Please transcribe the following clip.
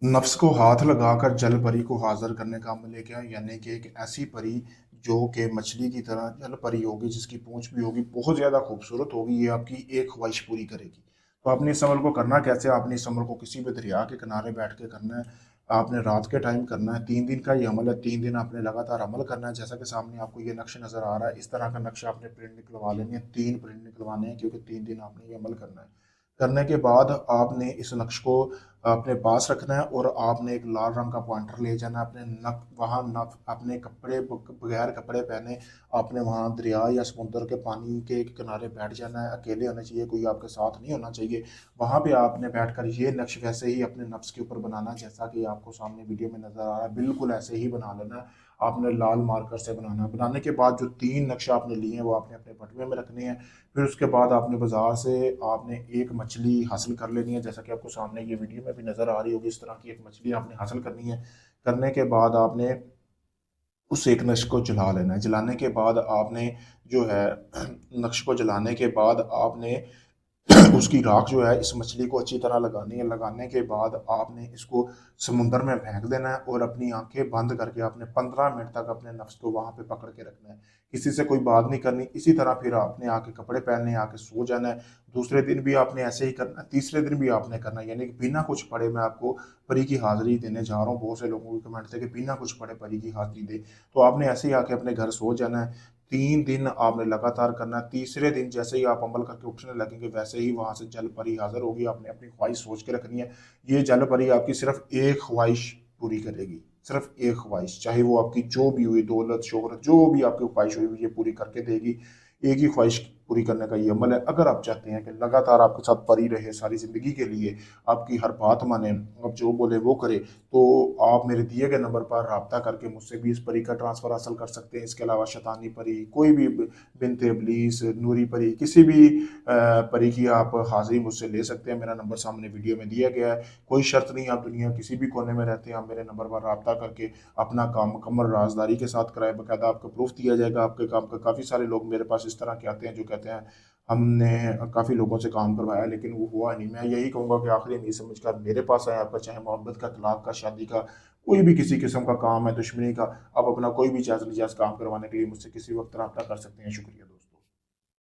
नफ्स को हाथ लगाकर जल परी को हाजिर करने का अमल लेके आए, यानी कि एक ऐसी परी जो कि मछली की तरह जल परी होगी, जिसकी पूंछ भी होगी, बहुत ज़्यादा खूबसूरत होगी। ये आपकी एक ख्वाहिश पूरी करेगी। तो आपने इस अमल को करना कैसे? आपने इस अमल को किसी भी दरिया के किनारे बैठ के करना है। आपने रात के टाइम करना है। 3 दिन का ये अमल है। 3 दिन आपने लगातार अमल करना है। जैसा कि सामने आपको ये नक्श नज़र आ रहा है, इस तरह का नक्शा आपने प्रिंट निकलवा लेनी है। 3 प्रिंट निकलवाने हैं, क्योंकि 3 दिन आपने ये अमल करना है। करने के बाद आपने इस नक्श को अपने पास रखना है, और आपने एक लाल रंग का पॉइंटर ले जाना है। अपने नक वहाँ नक अपने कपड़े बगैर कपड़े पहने आपने वहाँ दरिया या समुद्र के पानी के किनारे बैठ जाना है। अकेले होना चाहिए, कोई आपके साथ नहीं होना चाहिए। वहाँ पे आपने बैठकर ये नक्श वैसे ही अपने नफ्स के ऊपर बनाना है, जैसा कि आपको सामने वीडियो में नजर आ रहा है। बिल्कुल ऐसे ही बना लेना है। आपने लाल मार्कर से बनाना है। बनाने के बाद जो 3 नक्शे आपने लिए हैं वो आपने अपने बटुए में रखने हैं। फिर उसके बाद आपने बाजार से आपने एक मछली हासिल कर लेनी है, जैसा कि आपको सामने ये वीडियो में भी नज़र आ रही होगी। इस तरह की एक मछली आपने हासिल करनी है। करने के बाद आपने उस एक नक्श को जला लेना है। जलाने के बाद आपने जो है नक्श को जलाने के बाद आपने उसकी राख जो है इस मछली को अच्छी तरह लगानी है। लगाने के बाद आपने इसको समुंदर में फेंक देना है, और अपनी आंखें बंद करके आपने 15 मिनट तक अपने नफ्स को वहां पे पकड़ के रखना है। किसी से कोई बात नहीं करनी। इसी तरह फिर आपने आके कपड़े पहनने, आके सो जाना है। दूसरे दिन भी आपने ऐसे ही करना है। तीसरे दिन भी आपने करना है, यानी कि बिना कुछ पढ़े मैं आपको परी की हाजिरी देने जा रहा हूँ। बहुत से लोगों के कमेंट थे कि बिना कुछ पढ़े परी की हाजिरी दे। तो आपने ऐसे ही आके अपने घर सो जाना है। 3 दिन आपने लगातार करना है। तीसरे दिन जैसे ही आप अमल करके उठने लगेंगे, वैसे ही वहां से जल परी हाजिर होगी। आपने अपनी ख्वाहिश सोच के रखनी है। ये जल परी आपकी सिर्फ एक ख्वाहिश पूरी करेगी। सिर्फ एक ख्वाहिश, चाहे वो आपकी जो भी हुई, दौलत शोहरत जो भी आपकी ख्वाहिश हुई, ये पूरी करके देगी। एक ही ख्वाहिश पूरी करने का ये अमल है। अगर आप चाहते हैं कि लगातार आपके साथ परी रहे सारी जिंदगी के लिए, आपकी हर बात माने, आप जो बोले वो करे, तो आप मेरे दिए गए नंबर पर रब्ता करके मुझसे भी इस परी का ट्रांसफ़र हासिल कर सकते हैं। इसके अलावा शैतानी परी, कोई भी बिनते इब्लीस, नूरी परी, किसी भी परी की आप हाजिरी मुझसे ले सकते हैं। मेरा नंबर सामने वीडियो में दिया गया है। कोई शर्त नहीं, आप दुनिया किसी भी कोने में रहते हैं, आप मेरे नंबर पर रब्ता करके अपना काम मुकम्मल राजदारी के साथ कराए। बाकायदा आपको प्रूफ दिया जाएगा आपके काम का। काफ़ी सारे लोग मेरे पास इस तरह के आते हैं जो कहते हैं हमने काफ़ी लोगों से काम करवाया लेकिन वो हुआ नहीं। मैं यही कहूँगा कि आखिरी नहीं समझ कर मेरे पास आए। आपका चाहे मोहब्बत का, तलाक का, शादी का, कोई भी किसी किस्म का काम है, दुश्मनी का, आप अपना कोई भी जायज़ नजायज़ काम करवाने के लिए मुझसे किसी वक्त रब्ता कर सकते हैं। शुक्रिया।